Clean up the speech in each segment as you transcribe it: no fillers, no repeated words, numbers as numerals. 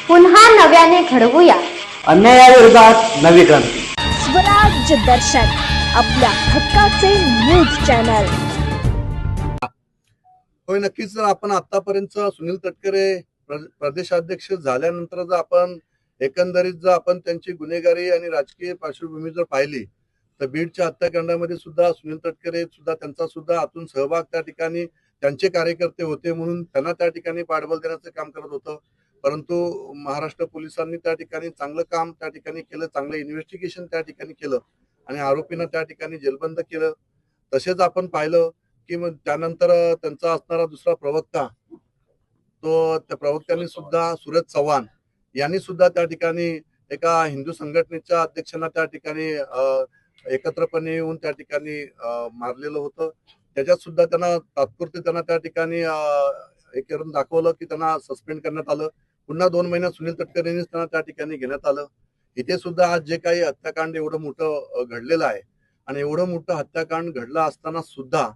पुन्हा नव्याने घडवूया अन्यायाविरोधात नवी क्रांती. स्वराज दर्शन आपल्या हक्काचे न्यूज चॅनल. होय, नक्कीच. जर आपण आतापर्यंत सुनील तटकरे प्रदेशाध्यक्ष झाल्यानंतर जर आपण एकंदरीत जर आपण त्यांची गुन्हेगारी आणि राजकीय पार्श्वभूमी जर पाहिली तर बीडच्या हत्याकांडामध्ये सुद्धा सुनील तटकरे सुद्धा त्यांचा सुद्धा आतून सहभाग त्या ठिकाणी त्यांचे कार्यकर्ते होते म्हणून त्यांना त्या ठिकाणी पाठबळ देण्याचं काम करत होतं. परंतु महाराष्ट्र पोलिसांनी त्या ठिकाणी चांगलं काम त्या ठिकाणी केलं, चांगलं इन्व्हेस्टिगेशन त्या ठिकाणी केलं आणि आरोपींना त्या ठिकाणी जेलबंद केलं. तसेच आपण पाहिलं की मग त्यानंतर त्यांचा असणारा दुसरा प्रवक्ता, तो त्या प्रवक्त्यांनी सुद्धा सूरज चव्हाण यांनी सुद्धा त्या ठिकाणी एका हिंदू संघटनेच्या अध्यक्षांना त्या ठिकाणी एकत्रपणे येऊन त्या ठिकाणी मारलेलं होतं. त्याच्यात सुद्धा त्यांना तात्पुरते त्यांना त्या ठिकाणी हे करून दाखवलं की त्यांना सस्पेंड करण्यात आलं. पुन्हा 2 महिन्यात सुनील तटकरेंनीच त्यांना त्या ठिकाणी घेण्यात आलं. इथे सुद्धा आज जे काही हत्याकांड एवढं मोठं घडलेलं आहे आणि एवढं मोठं हत्याकांड घडलं असताना सुद्धा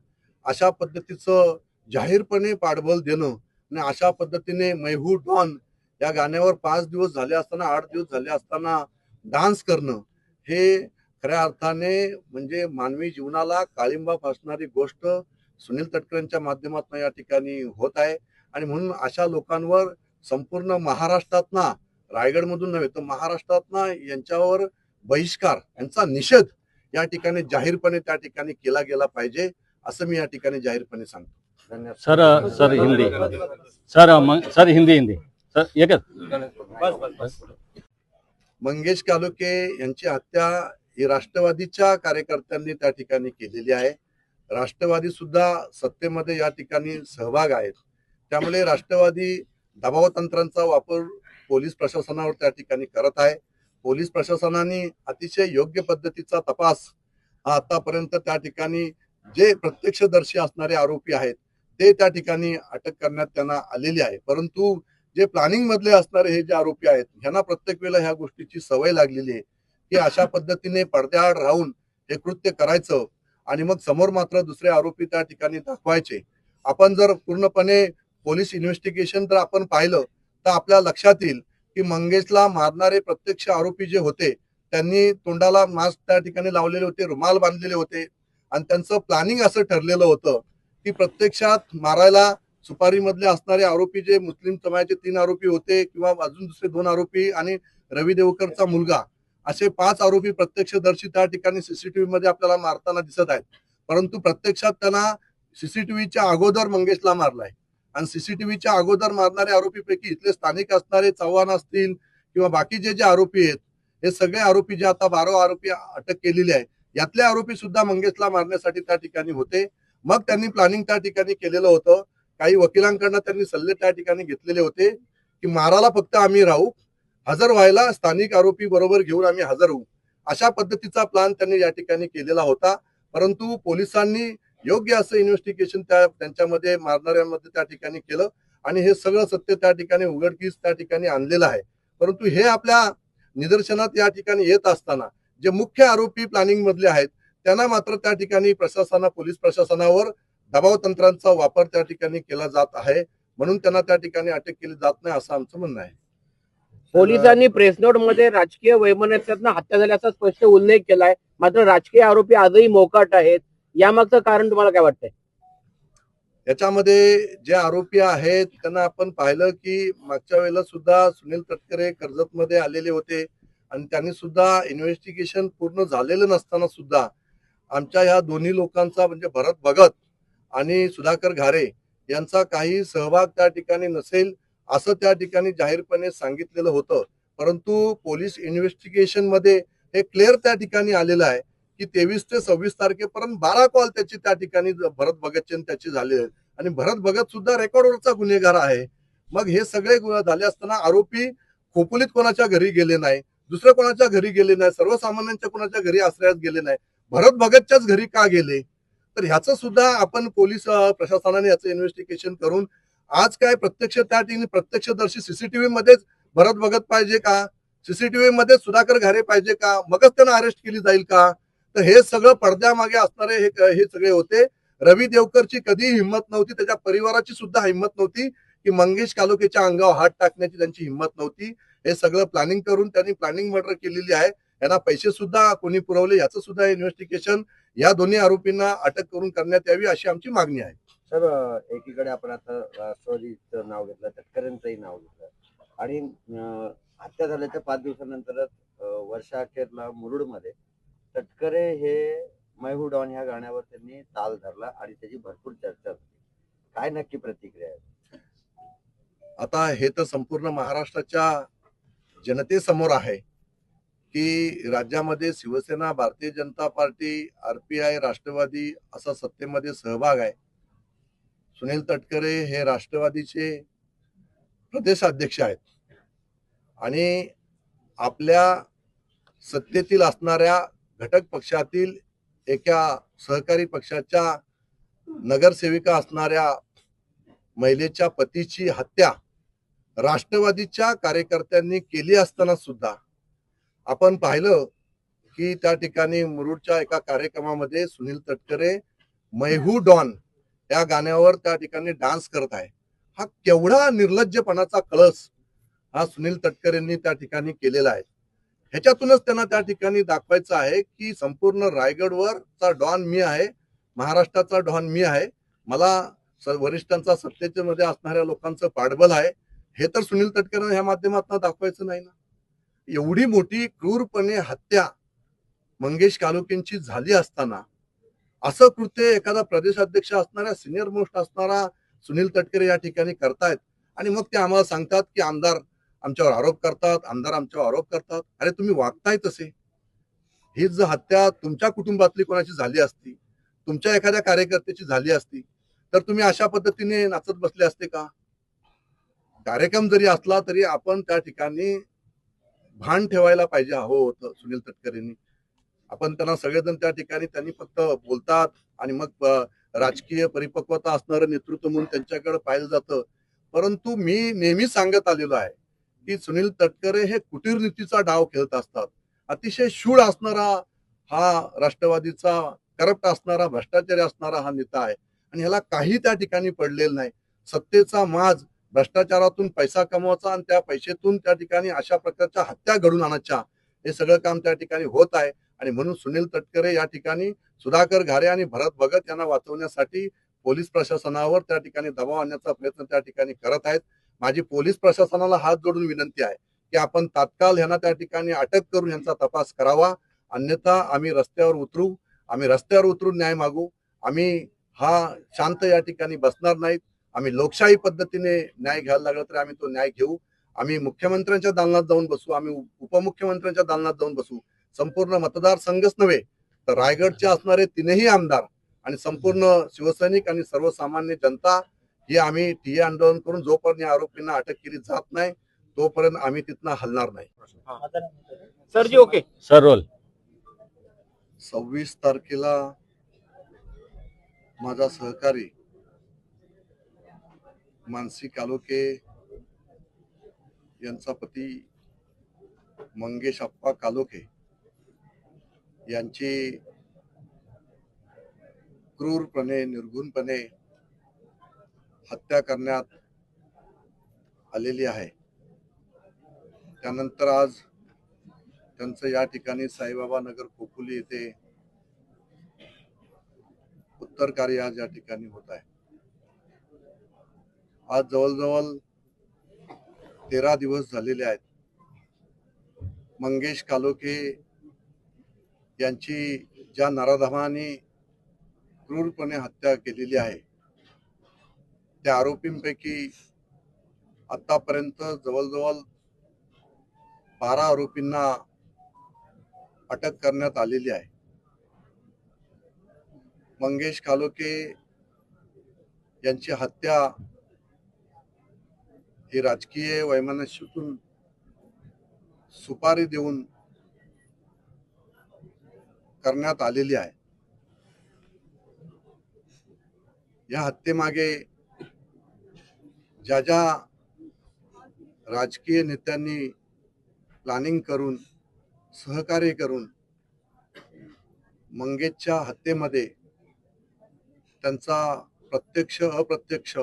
अशा पद्धतीचं जाहीरपणे पाठबळ देणं आणि अशा पद्धतीने मैं हूं डॉन या गाण्यावर 5 दिवस झाले असताना 8 दिवस झाले असताना डान्स करणं हे खऱ्या अर्थाने म्हणजे मानवी जीवनाला काळिंबा फासणारी गोष्ट सुनील तटकरेंच्या माध्यमातून या ठिकाणी होत आहे. आणि म्हणून अशा लोकांवर संपूर्ण महाराष्ट्रातना, रायगडमधून नव्हे तर महाराष्ट्रातना यांच्यावर बहिष्कार, यांचा निषेध या ठिकाणी जाहीरपणे त्या ठिकाणी केला गेला पाहिजे असं मी या ठठिकाणी जाहीरपणे सांगतो. धन्यवाद. Sir Hindi sir Hindi sir एकच. मंगेश कालोखे यांची हत्या ही राष्ट्रवादीच्या कार्यकर्त्यांनी त्या ठिकाणी केलेली आहे. राष्ट्रवादी सुद्धा सत्तेमध्ये या ठिकाणी सहभाग आहेत. त्यामुळे राष्ट्रवादी दबाव तंत्रांचा वापर पोलीस प्रशासनावर त्या ठिकाणी करत आहे. पोलीस प्रशासनाने अतिशय योग्य पद्धतीचा तपास आतापर्यंत त्या ठिकाणी जे प्रत्यक्षदर्शी असणारे आरोपी आहेत ते त्या ठिकाणी अटक करण्यात त्यांना आलेली आहे. परंतु जे प्लॅनिंग मधले असणारे हे जे आरोपी आहेत ह्यांना प्रत्येक वेळेला ह्या गोष्टीची सवय लागलेली आहे की अशा पद्धतीने पडद्याआड राहून हे कृत्य करायचं आणि मग समोर मात्र दुसरे आरोपी त्या ठिकाणी दाखवायचे. आपण जर पूर्णपणे पोलीस इन्व्हेस्टिगेशन जर आपण पाहिलं तर आपल्या लक्षात येईल की मंगेशला मारणारे प्रत्यक्ष आरोपी जे होते त्यांनी तोंडाला मास्क त्या ठिकाणी लावलेले होते, रुमाल बांधलेले होते आणि त्यांचं प्लॅनिंग असं ठरलेलं होतं की प्रत्यक्षात मारायला सुपारी मधले असणारे आरोपी जे मुस्लिम समाजाचे 3 आरोपी होते किंवा अजून दुसरे 2 आरोपी आणि रवी देवकरचा मुलगा असे 5 आरोपी प्रत्यक्षदर्शी त्या ठिकाणी सीसीटीव्ही मध्ये आपल्याला मारताना दिसत आहेत. परंतु प्रत्यक्षात त्यांना सीसीटीव्हीच्या अगोदर मंगेशला मारलाय आणि सीसीटीव्हीच्या अगोदर मारणारे आरोपीपैकी इथले स्थानिक असणारे चव्हाण असतील किंवा बाकीचे जे आरोपी आहेत हे सगळे आरोपी जे आता 12 आरोपी अटक केलेले आहेत यातले आरोपी सुद्धा मंगेशला मारण्यासाठी त्या ठिकाणी होते. मग त्यांनी प्लॅनिंग त्या ठिकाणी केलेलं होतं. काही वकिलांकडनं त्यांनी सल्ले त्या ठिकाणी घेतलेले होते की मारायला फक्त आम्ही राहू, हजर व्हायला स्थानिक आरोपी बरोबर घेऊन आम्ही हजर होऊ, अशा पद्धतीचा प्लॅन त्यांनी या ठिकाणी केलेला होता. परंतु पोलिसांनी योग्य असं इन्व्हेस्टिगेशन त्यांच्यामध्ये मारणाऱ्यांमध्ये त्या ठिकाणी केलं आणि हे सगळं सत्य त्या ठिकाणी उघडकीस त्या ठिकाणी आणलेलं आहे. परंतु हे आपल्या निदर्शनात या ठिकाणी येत असताना जे मुख्य आरोपी प्लॅनिंग मधले आहेत त्यांना मात्र त्या ठिकाणी पोलीस प्रशासनावर दबाव तंत्रांचा वापर त्या ठिकाणी केला जात आहे म्हणून त्यांना त्या ठिकाणी अटक केली जात नाही असं आमचं म्हणणं आहे. पोलिसांनी प्रेस नोट मध्ये राजकीय वैमनस्यातनं हत्या झाल्याचा स्पष्ट उल्लेख केलाय, मात्र राजकीय आरोपी आजही मोकाट आहेत. यामागचं कारण तुम्हाला काय वाटतंय? याच्यामध्ये जे आरोपी आहेत त्यांना आपण पाहिलं की मागच्या वेळेला सुद्धा सुनील तटकरे कर्जतमध्ये आलेले होते आणि त्यांनी सुद्धा इन्व्हेस्टिगेशन पूर्ण झालेलं नसताना सुद्धा आमच्या ह्या दोन्ही लोकांचा म्हणजे भरत भगत आणि सुधाकर घारे यांचा काही सहभाग त्या ठिकाणी नसेल असं त्या ठिकाणी जाहीरपणे सांगितलेलं होतं. परंतु पोलीस इन्व्हेस्टिगेशन मध्ये हे क्लिअर त्या ठिकाणी आलेलं आहे की 23 ते 26 तारखेपर्यंत 12 कॉल त्याची त्या ठिकाणी भरत भगतचे त्याचे झाले आहेत आणि भरत भगत सुद्धा रेकॉर्डवरचा गुन्हेगार आहे. मग हे सगळे गुन्हे झाले असताना आरोपी खोपोलीत कोणाच्या घरी गेले नाही, दुसऱ्या कोणाच्या घरी गेले नाही, सर्वसामान्यांच्या कोणाच्या घरी आश्रयात गेले नाही, भरत भगतच्याच घरी का गेले? तर ह्याचं सुद्धा आपण पोलीस प्रशासनाने याचं इन्व्हेस्टिगेशन करून आज काय प्रत्यक्ष त्या ठिकाणी प्रत्यक्षदर्शी सीसीटीव्ही मध्येच भरत भगत पाहिजे का, सीसीटीव्ही मध्ये सुधाकर घारे पाहिजे का, मगच त्यांना अरेस्ट केली जाईल का? तर हे सगळं पडद्यामागे असणारे हे सगळे होते. रवी देवकरची कधी हिंमत नव्हती, त्याच्या परिवाराची सुद्धा हिंमत नव्हती की मंगेश कालोखेच्या अंगावर हात टाकण्याची त्यांची हिंमत नव्हती. हे सगळं प्लॅनिंग करून त्यांनी प्लॅनिंग मर्डर केलेली आहे. यांना पैसे सुद्धा कोणी पुरवले याचं सुद्धा इन्व्हेस्टिगेशन या दोन्ही आरोपींना अटक करून करण्यात यावी अशी आमची मागणी आहे. सर, एकीकडे आपण आता राष्ट्रवादीचं नाव घेतलं, तटकरेंचंही नाव घेतलं आणि हत्या झाल्याच्या 5 दिवसानंतरच वर्षाअखेरला मुरुडमध्ये तटकरे हे मैं हूं डॉन ह्या गाण्यावर त्यांनी ताल धरला आणि त्याची भरपूर चर्चा झाली. काय नक्की प्रतिक्रिया आहे? आता हे तर संपूर्ण महाराष्ट्राच्या जनतेसमोर आहे की राज्यामध्ये शिवसेना, भारतीय जनता पार्टी, RPI, राष्ट्रवादी असा सत्तेमध्ये सहभाग आहे. सुनील तटकरे हे राष्ट्रवादीचे प्रदेशाध्यक्ष आहेत आणि आपल्या सत्तेतील असणाऱ्या घटक पक्षातील एका सहकारी पक्षाच्या नगरसेविका असणाऱ्या महिलेच्या पतीची हत्या राष्ट्रवादीच्या कार्यकर्त्यांनी केली असताना सुद्धा आपण पाहिलं की त्या ठिकाणी मुरुडच्या एका कार्यक्रमामध्ये सुनील तटकरे मैं हूं डॉन या गाण्यावर त्या ठिकाणी डान्स करत आहे. हा केवढा निर्लज्जपणाचा कळस हा सुनील तटकरेंनी त्या ठिकाणी केलेला आहे. ह्याच्यातूनच त्यांना त्या ठिकाणी दाखवायचं आहे की संपूर्ण रायगडवरचा डॉन मी आहे, महाराष्ट्राचा डॉन मी आहे, मला वरिष्ठांचा सत्तेच्या मध्ये असणाऱ्या लोकांचं पाठबळ आहे. हे तर सुनील तटकरे ह्या माध्यमातून दाखवायचं नाही ना. एवढी मोठी क्रूरपणे हत्या मंगेश कालोखेंची झाली असताना असं कृत्य एखादा प्रदेशाध्यक्ष असणारा, सिनियर मोस्ट असणारा सुनील तटकरे या ठिकाणी करतायत आणि मग ते आम्हाला सांगतात की आमदार आमच्यावर आरोप करतात, आमदार आमच्यावर आरोप करतात. अरे तुम्ही वागताय तसे. ही जर हत्या तुमच्या कुटुंबातली कोणाची झाली असती, तुमच्या एखाद्या कार्यकर्त्याची झाली असती तर तुम्ही अशा पद्धतीने नाचत बसले असते का? कार्यक्रम जरी असला तरी आपण त्या ठिकाणी भान ठेवायला पाहिजे हवं होतं सुनील तटकरेंनी. आपण त्यांना सगळेजण त्या ठिकाणी त्यांनी फक्त बोलतात आणि मग राजकीय परिपक्वता असणारं नेतृत्व म्हणून त्यांच्याकडे पाहिलं जातं. परंतु मी नेहमी सांगत आलेलो आहे की सुनील तटकरे हे कुटीरनीतीचा डाव खेळत असतात. अतिशय शूळ असणारा हा राष्ट्रवादीचा करप्ट असणारा, भ्रष्टाचारी असणारा हा नेता आहे आणि ह्याला काही त्या ठिकाणी पडलेलं नाही. सत्तेचा माज, भ्रष्टाचारातून पैसा कमवायचा आणि त्या पैशातून त्या ठिकाणी अशा प्रकारच्या हत्या घडून आणायच्या, हे सगळं काम त्या ठिकाणी होत आहे. आणि म्हणून सुनील तटकरे या ठिकाणी सुधाकर घारे आणि भरत भगत यांना वाचवण्यासाठी पोलीस प्रशासनावर त्या ठिकाणी दबाव आणण्याचा प्रयत्न त्या ठिकाणी करत आहेत. माझी पोलीस प्रशासनाला हात जोडून विनंती आहे की आपण तात्काळ यांना त्या ठिकाणी अटक करून यांचा तपास करावा. अन्यथा आम्ही रस्त्यावर उतरू, आम्ही रस्त्यावर उतरून न्याय मागू. आम्ही हा शांत या ठिकाणी बसणार नाहीत. आम्ही लोकशाही पद्धतीने न्याय घ्यायला लागला तर आम्ही तो न्याय घेऊ. आम्ही मुख्यमंत्र्यांच्या दालनात जाऊन बसू, आम्ही उपमुख्यमंत्र्यांच्या दालनात जाऊन बसू. संपूर्ण मतदारसंघच नव्हे तर रायगडचे असणारे 3ही आमदार आणि संपूर्ण शिवसैनिक आणि सर्वसामान्य जनता ही आम्ही ठिय्या आंदोलन करून जोपर्यंत या आरोपींना अटक केली जात नाही तोपर्यंत आम्ही तिथनं हलणार नाही. सर जी, ओके सर रोल. 26 तारखेला माझा सहकारी मानसी कालोखे यांचा पती मंगेश अप्पा कालोखे यांची क्रूरपणे, निर्घुणपणे हत्या करण्यात आलेली आहे. त्यानंतर आज त्यांचं या ठिकाणी साईबाबा नगर खोपोली येथे उत्तर कार्य आज या ठिकाणी होत आहे. आज जवळजवळ 13 दिवस झालेले आहेत. मंगेश कालोखे यांची ज्या नराधमाने क्रूरपणे हत्या केलेली आहे त्या आरोपींपैकी आतापर्यंत जवळजवळ 12 आरोपींना अटक करण्यात आलेली आहे. मंगेश कालोखे यांची हत्या ही राजकीय वैमनस्यातून सुपारी देऊन करण्यात आलेली आहे. या हत्येमागे ज्या ज्या राजकीय नेत्यांनी प्लॅनिंग करून, सहकार्य करून मंगेशच्या हत्येमध्ये त्यांचा प्रत्यक्ष अप्रत्यक्ष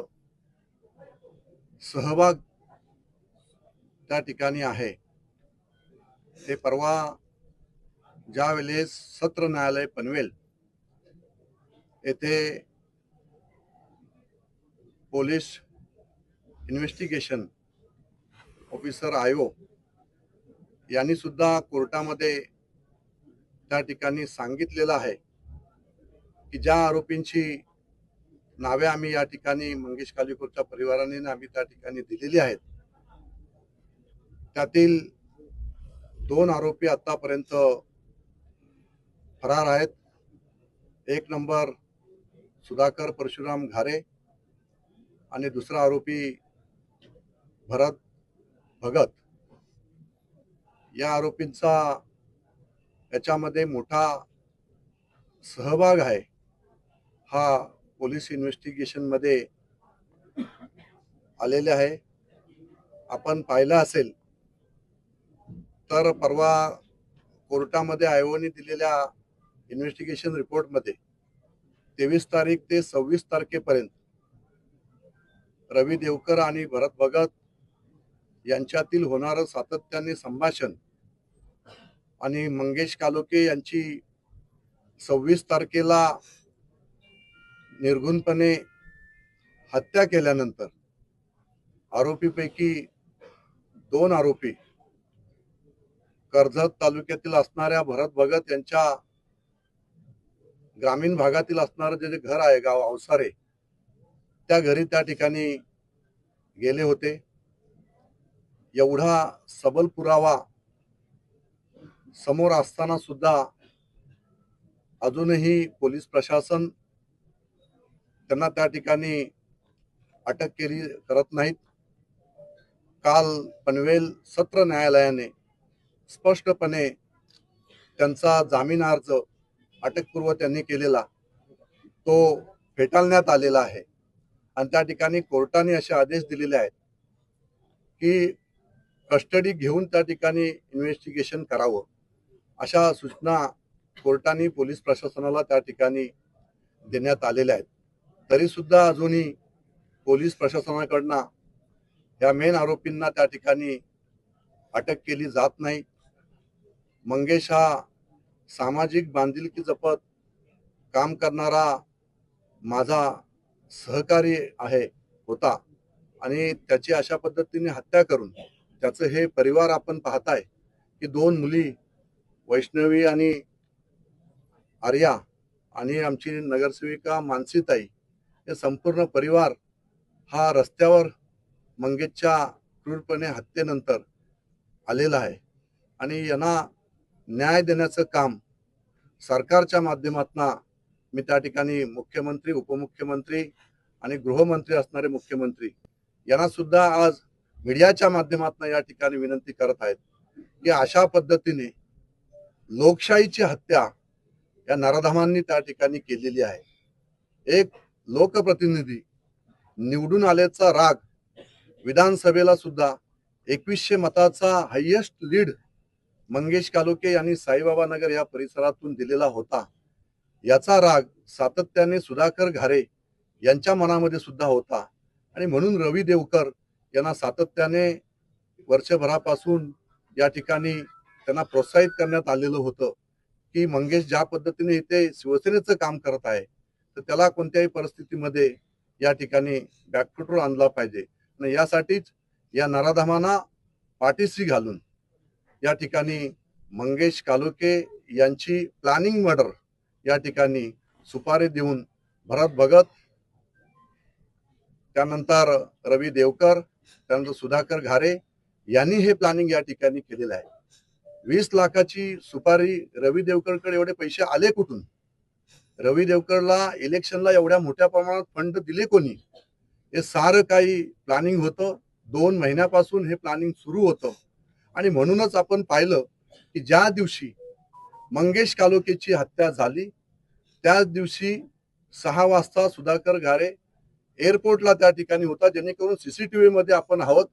सहभाग त्या ठिकाणी आहे ते परवा ज्या वेळेस सत्र न्यायालय पनवेल येथे पोलीस इन्व्हेस्टिगेशन ऑफिसर आयो यांनी सुद्धा कोर्टामध्ये त्या ठिकाणी सांगितलेलं आहे की ज्या आरोपींची नावे आम्ही या ठिकाणी मंगेश कालीकोरच्या परिवाराने आम्ही त्या ठिकाणी दिलेली आहेत त्यातील 2 आरोपी आतापर्यंत फरार आहेत. एक नंबर सुधाकर परशुराम घारे आणि दुसरा आरोपी भरत भगत. या आरोपींचा याच्यामध्ये मोठा सहभाग आहे हा पोलीस इन्व्हेस्टिगेशन मध्ये आलेले आहे. आपण पाहिलं असेल तर परवा कोर्टामध्ये आयोगाने दिलेल्या इन्व्हेस्टिगेशन रिपोर्टमध्ये 23 तारीख ते 26 तारखेपर्यंत रवी देवकर आणि भरत भगत यांच्यातील होणारं सातत्याने संभाषण आणि मंगेश कालोके यांची 26 तारखेला निर्घुणपणे हत्या केल्यानंतर आरोपीपैकी 2 आरोपी कर्जत तालुक्यातील असणाऱ्या भरत भगत यांच्या ग्रामीण भागातील असणारं जे घर आहे गाव अवसारे त्या घरी त्या ठिकाणी गेले होते. एवढा सबल पुरावा समोर असताना सुद्धा अजूनही पोलीस प्रशासन त्यांना त्या ठिकाणी अटक केली करत नाहीत. काल पनवेल सत्र न्यायालयाने स्पष्टपणे त्यांचा जामीन अर्ज अटकपूर्व त्यांनी केलेला तो फेटाळण्यात आलेला आहे आणि त्या ठिकाणी कोर्टाने असे आदेश दिलेले आहेत की कस्टडी घेऊन त्या ठिकाणी इन्व्हेस्टिगेशन करावं अशा सूचना कोर्टाने पोलीस प्रशासनाला त्या ठिकाणी देण्यात आलेल्या आहेत. तरी सुद्धा अजूनही पोलीस प्रशासनाकडनं या मेन आरोपींना त्या ठिकाणी अटक केली जात नाही. मंगेश हा सामाजिक बांधिलकी जपत काम करणारा माझा सहकारी होता आणि त्याची अशा पद्धतीने हत्या करून त्याचं हे परिवार आपण पाहताय की 2 मुली वैष्णवी आणि आर्या आणि आमची नगरसेविका मानसीताई हे संपूर्ण परिवार हा रस्त्यावर मंगेशच्या क्रूरपणे हत्येनंतर आलेला आहे आणि यांना न्याय देण्याचं काम सरकारच्या माध्यमातून मी त्या ठिकाणी मुख्यमंत्री उपमुख्यमंत्री आणि गृहमंत्री असणारे मुख्यमंत्री यांना सुद्धा आज मीडियाच्या माध्यमातून या ठिकाणी विनंती करत आहेत की अशा पद्धतीने लोकशाहीची हत्या या नराधमांनी त्या ठिकाणी केलेली आहे. एक लोकप्रतिनिधी निवडून आल्याचा राग विधानसभेला सुद्धा 2100 मताचा हायेस्ट लीड मंगेश कालोके यांनी साईबाबा नगर या परिसरातून दिलेला होता. याचा राग सातत्याने सुधाकर घारे यांच्या मनामध्ये सुद्धा होता आणि म्हणून रवी देवकर यांना सातत्याने वर्षभरापासून या ठिकाणी त्यांना प्रोत्साहित करण्यात आलेलं होतं की मंगेश ज्या पद्धतीने इथे शिवसेनेचं काम करत आहे तर त्याला कोणत्याही परिस्थितीमध्ये या ठिकाणी बॅकफुटवर आणला पाहिजे आणि यासाठीच या नराधमांना पाठीशी घालून या ठिकाणी मंगेश कालोके यांची प्लॅनिंग मर्डर या ठिकाणी सुपारी देऊन भरत भगत त्यानंतर रवी देवकर त्यानंतर सुधाकर घारे यांनी हे प्लॅनिंग या ठिकाणी केलेलं आहे. 20 लाखाची सुपारी रवी देवकरकडे एवढे पैसे आले कुठून? रवी देवकरला इलेक्शनला एवढ्या मोठ्या प्रमाणात फंड दिले कोणी? हे सारं काही प्लॅनिंग होतं. 2 महिन्यापासून हे प्लॅनिंग सुरू होतं आणि म्हणूनच आपण पाहिलं की ज्या दिवशी मंगेश कालोकेची हत्या झाली त्याच दिवशी 6 वाजता सुधाकर घारे एअरपोर्टला त्या ठिकाणी होता जेणेकरून सीसीटीव्ही मध्ये आपण आहोत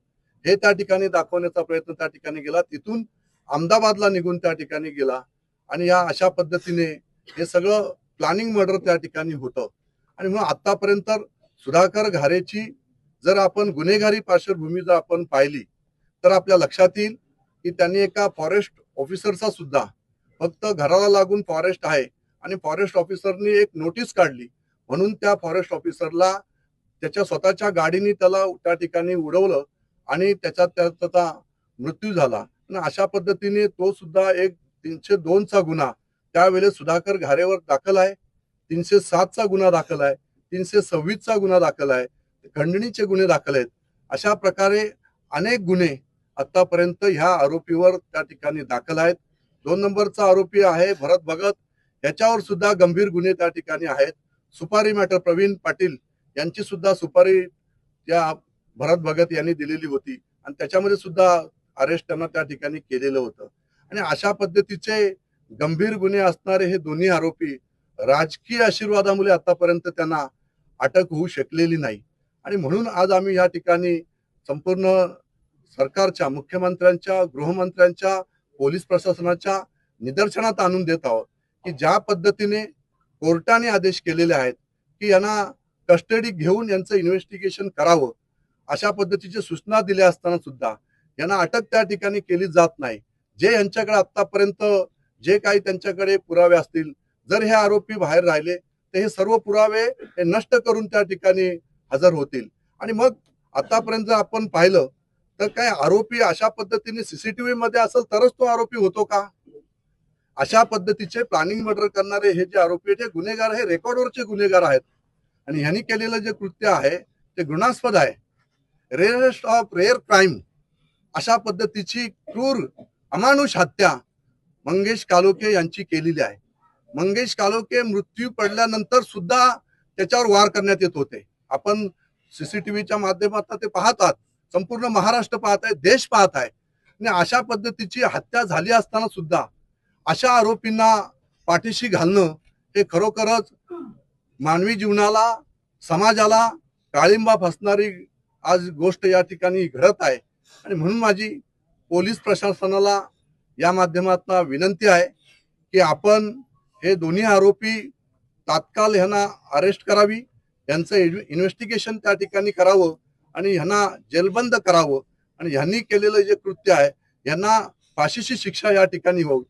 हे त्या ठिकाणी दाखवण्याचा प्रयत्न त्या ठिकाणी केला. तिथून अहमदाबादला निघून त्या ठिकाणी गेला आणि या अशा पद्धतीने हे सगळं प्लॅनिंग मर्डर त्या ठिकाणी होतं आणि मग आतापर्यंत सुधाकर घारेची जर आपण गुन्हेगारी पार्श्वभूमी जर आपण पाहिली तर आपल्या लक्षात येईल की त्यांनी एका फॉरेस्ट ऑफिसरचा सुद्धा, फक्त घराला लागून फॉरेस्ट आहे आणि फॉरेस्ट ऑफिसरनी एक नोटीस काढली म्हणून त्या फॉरेस्ट ऑफिसरला त्याच्या स्वतःच्या गाडीने त्याला त्या ठिकाणी उडवलं आणि त्याचा मृत्यू झाला. आणि अशा पद्धतीने तो सुद्धा एक 302चा गुन्हा त्यावेळेस सुधाकर घारेवर दाखल आहे, 307चा गुन्हा दाखल आहे, 326चा गुन्हा दाखल आहे, खंडणीचे गुन्हे दाखल आहेत. अशा प्रकारे अनेक गुन्हे आतापर्यंत ह्या आरोपीवर त्या ठिकाणी दाखल आहेत. 2 नंबरचा आरोपी आहे भरत भगत, याच्यावर सुद्धा गंभीर गुन्हे त्या ठिकाणी आहेत. सुपारी मॅटर प्रवीण पाटील यांची सुद्धा सुपारी त्या भरत भगत यांनी दिलेली होती आणि त्याच्यामध्ये सुद्धा अरेस्ट त्यांना त्या ठिकाणी केलेलं होतं. आणि अशा पद्धतीचे गंभीर गुन्हे असणारे हे दोन्ही आरोपी राजकीय आशीर्वादामुळे आतापर्यंत त्यांना अटक होऊ शकलेली नाही. आणि म्हणून आज आम्ही या ठिकाणी संपूर्ण सरकारच्या, मुख्यमंत्र्यांच्या, गृहमंत्र्यांच्या, पोलीस प्रशासनाच्या निदर्शनात आणून देत आहोत की ज्या पद्धतीने कोर्टाने आदेश केलेले आहेत की यांना कस्टडी घेऊन यांचं इन्व्हेस्टिगेशन करावं, अशा पद्धतीच्या सूचना दिल्या असताना सुद्धा यांना अटक त्या ठिकाणी केली जात नाही. जे यांच्याकडे आतापर्यंत जे काही त्यांच्याकडे पुरावे असतील, जर हे आरोपी बाहेर राहिले तर हे सर्व पुरावे हे नष्ट करून त्या ठिकाणी हजर होतील. आणि मग आतापर्यंत जर आपण पाहिलं तर काय आरोपी अशा पद्धतीने सीसीटीव्ही मध्ये असेल तरच तो आरोपी होतो का? अशा पद्धतीचे प्लॅनिंग मर्डर करणारे हे जे आरोपी आहेत हे गुन्हेगार, हे रेकॉर्डवरचे गुन्हेगार आहेत. आणि ह्यांनी केलेलं जे कृत्य आहे ते घृणास्पद आहे. रेअरेस्ट ऑफ रेअर क्राईम अशा पद्धतीची क्रूर अमानुष हत्या मंगेश कालोखे यांची केलेली आहे. मंगेश कालोखे मृत्यू पडल्यानंतर सुद्धा त्याच्यावर वार करण्यात येत होते. आपण सीसीटीव्हीच्या माध्यमातून ते पाहतात, संपूर्ण महाराष्ट्र पाहत आहे, देश पाहत आहे. आणि अशा पद्धतीची हत्या झाली असताना सुद्धा अशा आरोपींना पाठीशी घालणं हे खरोखरच मानवी जीवनाला, समाजाला काळिंबा फासणारी आज गोष्ट या ठिकाणी घडत आहे. आणि म्हणून माझी पोलीस प्रशासनाला या माध्यमातून विनंती आहे की आपण हे दोन्ही आरोपी तात्काळ ह्यांना अरेस्ट करावी, यांचं इन्व्हेस्टिगेशन त्या ठिकाणी करावं आणि ह्यांना जेलबंद करावं. आणि ह्यांनी केलेलं जे कृत्य आहे यांना फाशीची शिक्षा या ठिकाणी होईल.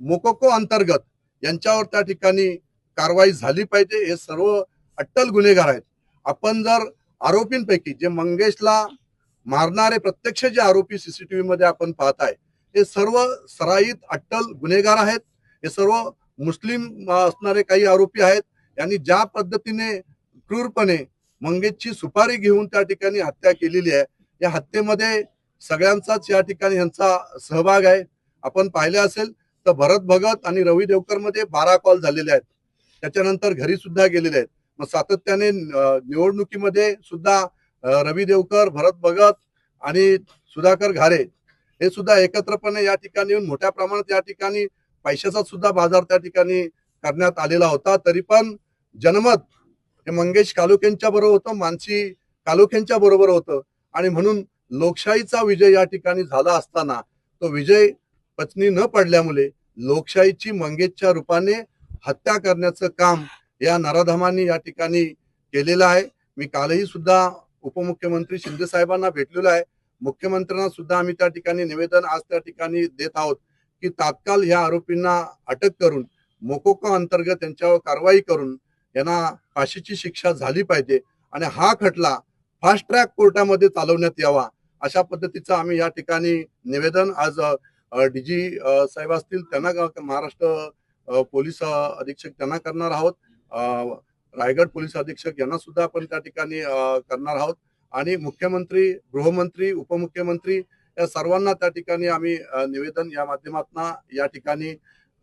मोकोको अंतर्गत यांच्यावर त्या ठिकाणी कारवाई झाली पाहिजे. हे सर्व अट्टल गुन्हेगार आहेत. आपण जर आरोपींपैकी जे मंगेशला मारणारे प्रत्यक्ष जे आरोपी सीसीटीव्ही मध्ये आपण पाहताय हे सर्व सराईत अट्टल गुन्हेगार आहेत. हे सर्व मुस्लिम असणारे काही आरोपी आहेत. यांनी ज्या पद्धतीने क्रूरपणे मंगेशची सुपारी घेऊन त्या ठिकाणी हत्या केलेली आहे, या हत्येमध्ये सगळ्यांचाच या ठिकाणी यांचा सहभाग आहे. आपण पाहिले असेल तर भरत भगत आणि रवी देवकर मध्ये 12 कॉल झालेले आहेत. त्याच्यानंतर घरी सुद्धा गेलेले आहेत. मग सातत्याने निवडणुकीमध्ये सुद्धा रवी देवकर, भरत भगत आणि सुधाकर घारे हे सुद्धा एकत्रपणे या ठिकाणी येऊन मोठ्या प्रमाणात या ठिकाणी पैशाचा सुद्धा बाजार त्या ठिकाणी करण्यात आलेला होता. तरी पण जनमत हे मंगेश कालोखेंच्या बरोबर होतं, मानसी कालोखेंच्या बरोबर होतं. आणि म्हणून लोकशाहीचा विजय या ठिकाणी झाला असताना तो विजय पचनी न पडल्यामुळे लोकशाहीची मंगेशच्या रूपाने हत्या करण्याचं काम या नराधमांनी या ठिकाणी केलेलं आहे. मी कालही सुद्धा उपमुख्यमंत्री शिंदे साहेबांना भेटलेलो आहे. मुख्यमंत्र्यांना सुद्धा आम्ही त्या ठिकाणी निवेदन आज त्या ठिकाणी देत आहोत की तात्काळ ह्या आरोपींना अटक करून मोकोको अंतर्गत त्यांच्यावर कारवाई करून यांना फाशीची शिक्षा झाली पाहिजे आणि हा खटला फास्ट ट्रॅक कोर्टामध्ये चालवण्यात यावा अशा पद्धतीचं आम्ही या ठिकाणी निवेदन आज डीजी साहेब असतील त्यांना, महाराष्ट्र पोलीस अधीक्षक त्यांना करणार आहोत, रायगड पोलीस अधीक्षक यांना सुद्धा आपण त्या ठिकाणी करणार आहोत आणि मुख्यमंत्री, गृहमंत्री, उपमुख्यमंत्री या सर्वांना त्या ठिकाणी आम्ही निवेदन या माध्यमातून या ठिकाणी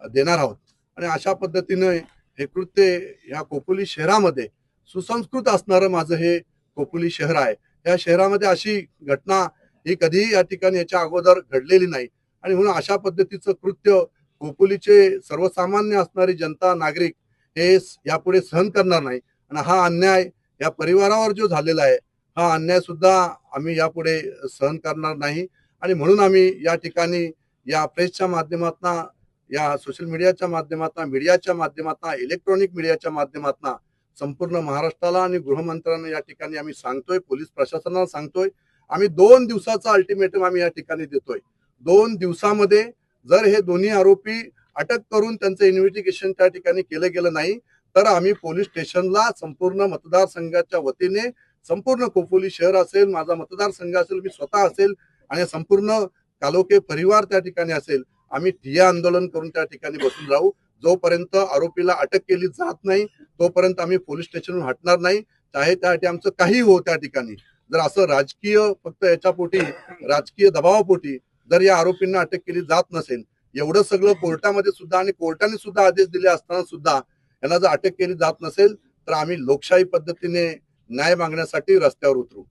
देणार आहोत. आणि अशा पद्धतीने हे कृत्य ह्या खोपोली शहरामध्ये सुसंस्कृत असणारं माझं हे खोपोली शहर आहे. या शहरामध्ये अशी घटना ही कधीही या ठिकाणी याच्या अगोदर घडलेली नाही. आणि म्हणून अशा पद्धतीचं कृत्य खोपोलीचे सर्वसामान्य असणारी जनता, नागरिक हे यापुढे सहन करणार नाही. आणि हा अन्याय या परिवारावर जो झालेला आहे हा अन्याय सुद्धा आम्ही यापुढे सहन करणार नाही. आणि म्हणून आम्ही या ठिकाणी या प्रेसच्या माध्यमातून, या सोशल मीडियाच्या माध्यमातून, मीडियाच्या माध्यमातून, इलेक्ट्रॉनिक मीडियाच्या माध्यमातून संपूर्ण महाराष्ट्राला आणि गृहमंत्र्यांना या ठिकाणी आम्ही सांगतोय, पोलीस प्रशासनाला सांगतोय, आम्ही 2 दिवसाचा अल्टिमेटम आम्ही या ठिकाणी देतोय. 2 दिवसामध्ये जर हे दोन्ही आरोपी अटक करून त्यांचं इन्व्हेस्टिगेशन त्या ठिकाणी केलं गेलं नाही तर आम्ही पोलीस स्टेशनला संपूर्ण मतदारसंघाच्या वतीने, संपूर्ण खोपोली शहर असेल, माझा मतदारसंघ असेल, मी स्वतः असेल आणि संपूर्ण कालोखे परिवार त्या ठिकाणी असेल, आम्ही ठिय्या आंदोलन करून त्या ठिकाणी बसून राहू. जोपर्यंत आरोपीला अटक केली जात नाही तोपर्यंत आम्ही पोलीस स्टेशनहून हटणार नाही. चाहे त्यासाठी आमचं काही हो त्या ठिकाणी. जर असं राजकीय फक्त याच्यापोटी, राजकीय दबावापोटी जर या आरोपींना अटक केली जात नसेल, एवढं सगळं कोर्टामध्ये सुद्धा आणि कोर्टाने सुद्धा आदेश दिले असताना सुद्धा यांना जर अटक केली जात नसेल तर आम्ही लोकशाही पद्धतीने न्याय मागण्यासाठी रस्त्यावर उतरू.